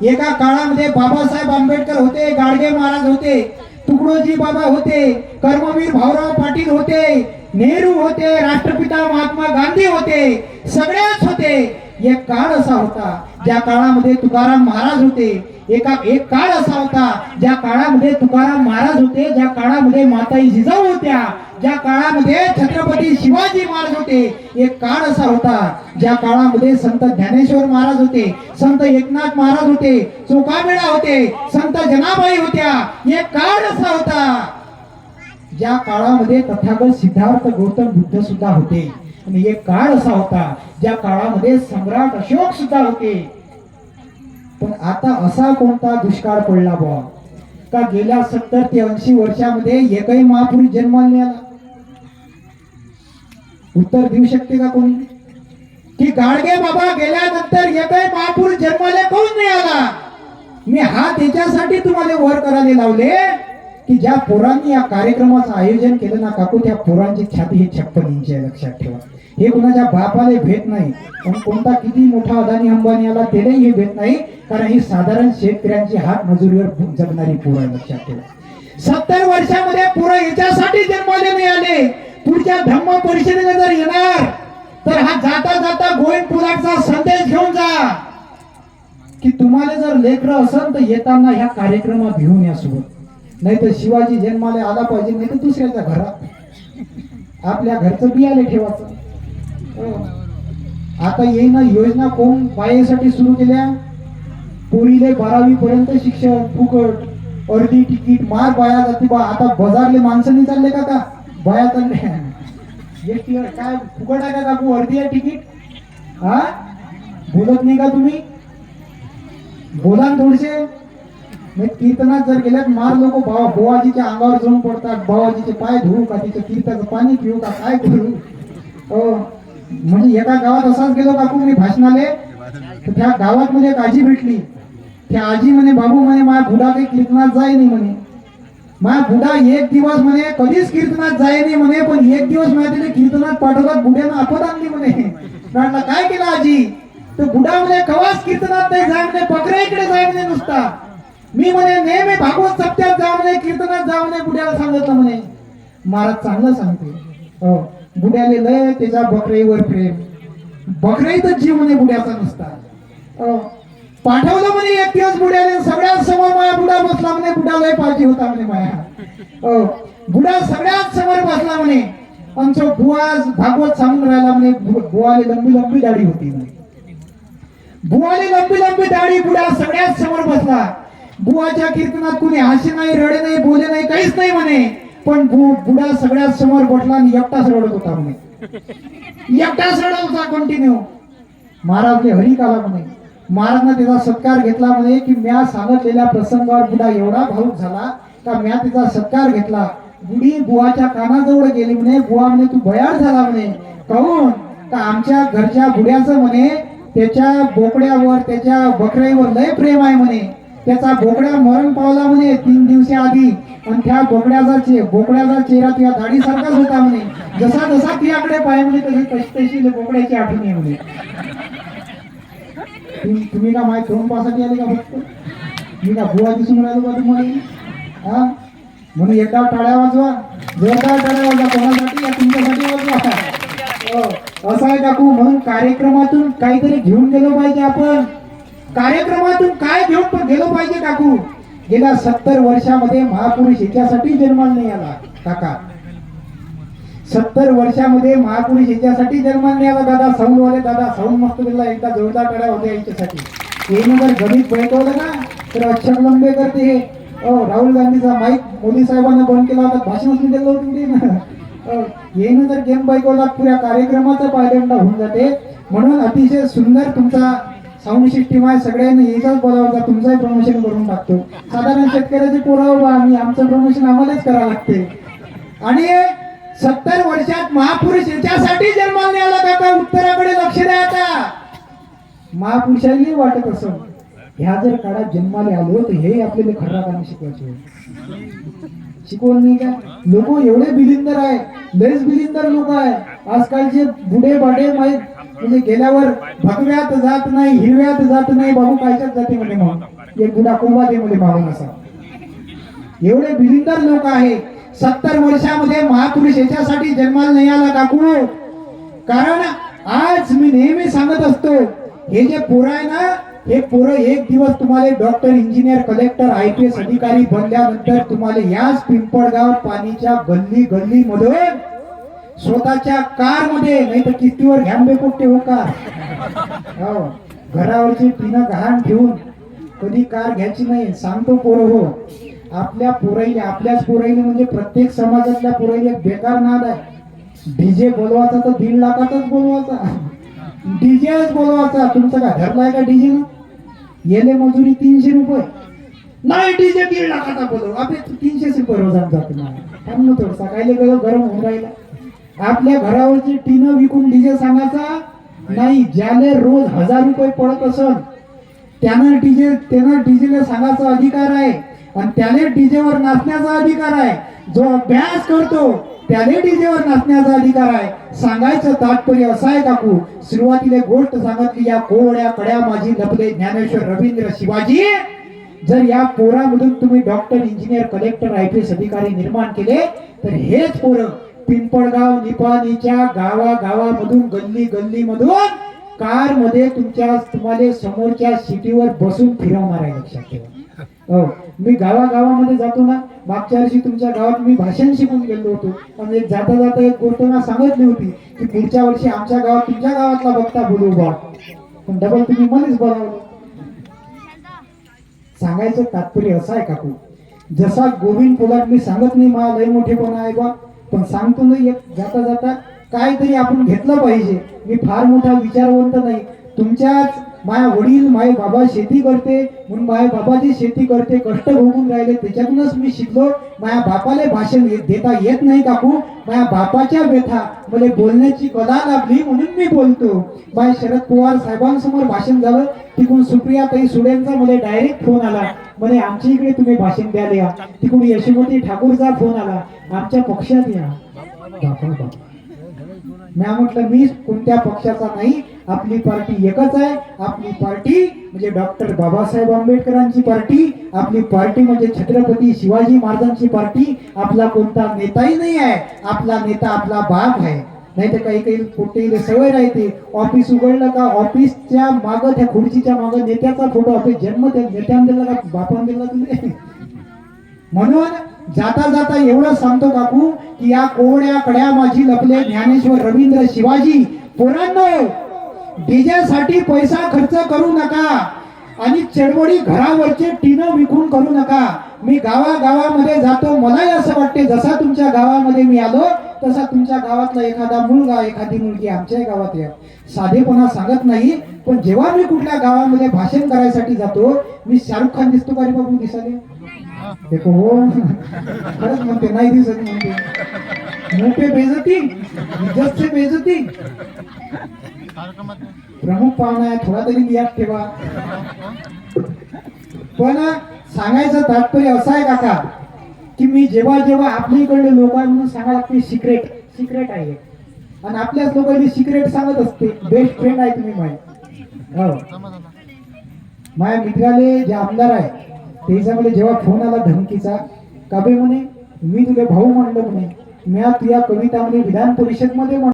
एका काळामध्ये बाबासाहेब आंबेडकर होते, गाडगे महाराज होते, तुकडोजी बाबा होते, कर्मवीर भाऊराव पाटील होते, नेहरू होते, राष्ट्रपिता महात्मा गांधी होते, सगळेच होते। एक काळ असा होता ज्या काळामध्ये तुकाराम महाराज होते, एक काळ असा होता ज्या काळामध्ये तुकाराम महाराज होते, ज्या काळामध्ये माताई जिजाऊ होत्या, ज्या काळामध्ये छत्रपती शिवाजी महाराज होते। एक काळ असा होता ज्या काळामध्ये संत ज्ञानेश्वर महाराज होते, संत एकनाथ महाराज होते, चोखामेळा होते, संत जनाबाई होत्या। एक काळ असा होता ज्या काळामध्ये तथागत सिद्धार्थ गौतम बुद्ध सुद्धा होते, आणि एक काळ असा होता ज्या काळामध्ये सम्राट अशोक सुद्धा होते। पण आता असा कोणता दुष्काळ पडला बुवा का गेल्या 70 ते 80 वर्षामध्ये एकही महापुरुष जन्माला नाही आला? उत्तर देऊ शकते का कोणी की गाडगे बाबा गेल्यानंतर एकही महापुरुष जन्माला कोण नाही आला? मी हा त्याच्यासाठी तुम्हाला वर करायला लावले की ज्या पोरांनी या कार्यक्रमाचं आयोजन केलं ना काकू, त्या पोरांची छाती हे 56 इंच आहे, लक्षात ठेवा। हे कुणाच्या बापाला भेट नाही, पण कोणता किती मोठा अदानी अंबानी आला त्यालाही हे भेट नाही, कारण ही साधारण शेतकऱ्यांची हात मजुरीवर जगणारी पोरं आहे, लक्षात ठेवा। 70 वर्षामध्ये पोरं याच्यासाठी जन्माला नाही आले, पुढच्या धम्म परिषदेला जर येणार तर हा जाता जाता गोविंद पुलाटचा संदेश घेऊन जा की तुम्हाला जर लेकरं असेल तर येताना ह्या कार्यक्रमात घेऊन या सोबत, नाही तर शिवाजी जन्माला आला पाहिजे, नाही तर दुसऱ्याच्या घरात आपल्या घरचं बियाले ठेवायचं। आता येईना योजना कोण बायासाठी सुरू केल्या? पोरीले 12वी पर्यंत शिक्षण फुकट, अर्धी तिकीट, मार बाया जाते बा। आता बाजारले माणसं नाही चालले का बाया चालले काय फुकट आहे का काकू? अर्धी आहे तिकीट? हा बोलत नाही का तुम्ही? बोला थोडेसे। मी कीर्तनात जर गेल्यात मार लोक बोवाजीच्या अंगावर जाऊन पडतात, बाबाजीचे पाय धुवू का, तिच्या कीर्तनाचं पाणी पिऊ का, काय करू? म्हणजे एका गावात असाच गेलो काकू मी भाषणाले, तर त्या गावात मध्ये एक आजी भेटली। त्या आजी म्हणे बाबू म्हणे माझ्या बुडा काही कीर्तनात जाय नाही म्हणे, माझ्या बुडा एक दिवस म्हणे कधीच कीर्तनात जाय नाही म्हणे, पण एक दिवस माझ्या कीर्तनात पाठवतात, बुड्यानं आपत आणली म्हणे। म्हटलं काय केलं आजी? तर बुडा म्हणे कवाच कीर्तनात नाही जाय म्हणे, बकऱ्या इकडे जाय म्हणे नुसता। मी म्हणे नेहमी भागवत सप्त्यात जा म्हणे, कीर्तनात जा म्हणे, बुड्याला सांगितलं म्हणे। महाराज चांगलं सांगते, बुड्याले लय त्याच्या बकरीवर प्रेम, बकरीतच जीव म्हणे बुड्याचा नुसता। पाठवलं म्हणे एक दिवस बुड्याने, सगळ्यात समोर माया बुडा बसला म्हणे, बुडा लय पाहिजे होता म्हणे माया। बुडा सगळ्यात समोर बसला म्हणे, आमचा बुवा भागवत सांगून राहिला म्हणे, बुवाले लंबी लंबी दाढी होती म्हणे, बुवाले लंबी लंबी दाढी, बुडा सगळ्यात समोर बसला। बुवाच्या कीर्तनात कुणी हास्य नाही, रडे नाही, बोले नाही, काहीच नाही म्हणे, पण बुडा सगळ्यात समोर बसला आणि एकटाच रडत होता म्हणे, एकटाच रडत होता कंटिन्यू। महाराजने हरी काला म्हणे, महाराजने त्याचा सत्कार घेतला म्हणे की म्या सांगितलेल्या प्रसंगावर बुडा एवढा भावुक झाला का म्या त्याचा सत्कार घेतला। बुडी बुवाच्या कानाजवळ गेली म्हणे, बुवा म्हणे तू भयाळ झाला म्हणे, काहून का आमच्या घरच्या बुड्याचं म्हणे त्याच्या बोकड्यावर त्याच्या बकऱ्यावर लय प्रेम आहे म्हणे, त्याचा बोकड्या मरण पावला म्हणे 3 दिवसाआधी, आणि त्या बोकड्याचा चेहरा तुझ्या दाढीसारखाच होता म्हणे, जसा जसा तुझ्याकडे पाय म्हणे तशी बोकड्याची आठवण आहे म्हणे। तुम्ही का माहिती दोन पासाठी आले का? फक्त मी का बुवा दिसून राहिलो का तुम्हाला? हा म्हणून एकदा टाळ्या वाजवा, जोरदार टाळ्या वाजवा, कोणासाठी? या तुमच्यासाठी वाजवा। असं आहे काकू, म्हणून कार्यक्रमातून काहीतरी घेऊन गेलो पाहिजे आपण। कार्यक्रमातून काय घेऊन गेलो पाहिजे काकू? गेल्या 70 वर्षामध्ये महापुरुष याच्यासाठी जन्माला नाही आला काका, 70 वर्षामध्ये महापुरुष याच्यासाठी जन्माला नाही आला। दादा साऊंडवाले, दादा साऊंड मस्त दिला, एकदा जोरदार टाळ्या होत्या याच्यासाठी। येणं जर गणित बैठवलं ना तर अक्षर लंबे करते हे। राहुल गांधीचा माईक मोदी साहेबांना बंद केला होता, भाषणच नाही दिलं होतं ना। येणं जर गेम बैठवला पुऱ्या कार्यक्रमाचा पायदंड होऊन जाते। म्हणून अतिशय सुंदर तुमचा साऊंड सिस्टीम आहे, सगळ्यांनी याचाच बोलावता, तुमचंही प्रमोशन करून टाकतो। साधारण शेतकऱ्याची पोराव आम्ही, आमचं प्रमोशन आम्हालाच करावं लागते। आणि 70 वर्षात महापुरुष याच्यासाठी जन्माला नाही आला काका, उत्तराकडे लक्ष द्या। आता महापुरुषांनी वाटत असं ह्या जर काळात जन्माला आलो तर हे आपल्याला खरा काम शिकवायचे, शिकवलं नाही का? लोक एवढे बिलिंदर आहे, लयच बिलिंदर लोक आहे। आजकालचे बुडे बाडे म्हणजे गेल्यावर भगव्यात जात नाही, हिरव्यात जात नाही, बाबू कायच्यात जाते म्हणे. मग एक बुडा कोंबा दे म्हणे मागून असा. एवढे बिलिंदर लोक आहे. 70 वर्षामध्ये महापुरुष याच्यासाठी जन्माला नाही आला काकू. कारण आज मी नेहमी सांगत असतो, हे जे पोरं आहे ना, हे पोरं एक दिवस तुम्हाला डॉक्टर, इंजिनियर, कलेक्टर, IPS अधिकारी बनल्यानंतर तुम्हाला याच पिंपळगाव पाणीच्या गल्ली गल्ली मधून स्वतःच्या कार मध्ये, नाही तर किस्तीवर घ्यांबे पोट्टे हो कार, हो घरावरची टीनं गहाण ठेवून कधी कार घ्यायची नाही. सांगतो पोरं हो, आपल्या पोराईले, आपल्याच पोराईले म्हणजे प्रत्येक समाजातल्या पोराईले एक बेकार नाद आहे. डीजे बोलवायचा तर 1.5 लाखाचाच बोलवायचा, डीजेच बोलवायचा. तुमचं काय धरलाय का डीजे? येले मजुरी 300 रुपये, नाही डीजे 1.5 लाखाचा बोलव. आपले 300 रुपये रोजात जाते ना. थांब थोडसा काय गरम होऊन राहिला. आपल्या घरावरची टीनं विकून डीजे सांगायचा नाही. ज्याने रोज 1000 रुपये पडत असल त्यानं डीजेला सांगायचा अधिकार आहे, आणि त्याने डीजेवर नाचण्याचा अधिकार आहे. जो अभ्यास करतो त्याने डीजेवर नाचण्याचा अधिकार आहे. सांगायचं तात्पर्य असं आहे काकू, सुरुवातीला गोष्ट सांगितली, या कोवड्या कड्या माझी लपले ज्ञानेश्वर रवींद्र शिवाजी. जर या पोरामधून तुम्ही डॉक्टर, इंजिनियर, कलेक्टर, IPS अधिकारी निर्माण केले, तर हेच पोरं पिंपळगाव निपाणीच्या गावागावामधून, गल्ली गल्लीमधून कार मध्ये तुम्हाला समोरच्या सिटीवर बसून फिरवणार आहे. लक्षात ठेवा. हो, मी गावागावामध्ये जातो ना. मागच्या वर्षी तुमच्या गावात मी भाषण शिकून गेलो होतो, आणि जाता जाता एक गोष्ट ना सांगितली होती की पुढच्या वर्षी आमच्या गावात तुमच्या गावातला बघता बोलू बा. पण डबल तुम्ही मलाच बोलावलं. सांगायचं तात्पर्य असं आहे काकू, जसा गोविंद पोलाद मी सांगत नाही मला लय मोठेपणा आहे बा, पण सांगतो ना एक जाता जाता काहीतरी आपण घेतलं पाहिजे. मी फार मोठा विचारवंत नाही. तुमच्याच माझ्या वडील, माझे बाबा शेती करते म्हणून माझे बाबा जी शेती करते, कष्ट भोगून राहिले, त्याच्यातूनच मी शिकलो. माझ्या बापाला भाषण देता येत नाही काकू. माझ्या बापाच्या व्यथा मला बोलण्याची कला लाभली म्हणून मी बोलतो. माझ्या शरद पवार साहेबांसमोर भाषण झालं, तिकडून सुप्रियाताई सुळेंचा मला डायरेक्ट फोन आला, म्हणे आमच्या इकडे तुम्ही भाषण द्यायला या. तिकडून यशोमती ठाकूरचा फोन आला, आमच्या पक्षात या. बापा मी म्हटलं मी कोणत्या पक्षाचा नाही, आपली पार्टी एकच आहे. आपली पार्टी म्हणजे डॉक्टर बाबासाहेब आंबेडकरांची पार्टी. आपली पार्टी म्हणजे छत्रपती शिवाजी महाराजांची पार्टी. आपला कोणता नेताही नाही आहे, आपला नेता आपला बाप आहे. नाही तर काही काही कुठे सवय राहते, ऑफिस उघडलं का ऑफिसच्या मागं, त्या खुर्चीच्या मागं नेत्याचा फोटो. ऑफिस जन्म त्या नेत्याने दिला का बापाने दिला तुम्ही? म्हणून जाता जाता एवढं सांगतो काकू की या कोवड्या कड्या माझी लपले ज्ञानेश्वर रवींद्र शिवाजी. पोरांनो, डीजेसाठी पैसा खर्च करू नका, आणि चळवळी घरावरचे टीनं विकून करू नका. मी गावागावामध्ये जातो, मलाही असं वाटते जसा तुमच्या गावामध्ये मी आलो तसा तुमच्या गावातला एखादा मुलगा, एखादी मुलगी आमच्या गावात या. साधेपणा सांगत नाही, पण जेव्हा मी कुठल्या गावामध्ये भाषण करायसाठी जातो, मी शाहरुख खान दिसतो का रे बाबू? दिसाले देखो हो, खरंच म्हणते, नाही दिसत म्हणते. मोठे बेजती, इज्जत से बेजती. प्रमुख पाहुणा आहे, थोडा तरी याद ठेवा. पण सांगायचं तात्पर्य असं आहे काका की मी जेव्हा जेव्हा आपल्या इकडले लोक आहे म्हणून सांगायला लागते सिक्रेट आहे, आणि आपल्याच लोकांनी सिक्रेट सांगत असते. बेस्ट फ्रेंड आहे तुम्ही माझे. हो, माझ्या मित्राले जे आमदार आहे त्याच्यामध्ये जेव्हा फोन आला धमकीचा, काबे म्हणे मी तुला भाऊ म्हणलं म्हणे, मी तुझ्या कविता म्हणे विधान परिषद मध्ये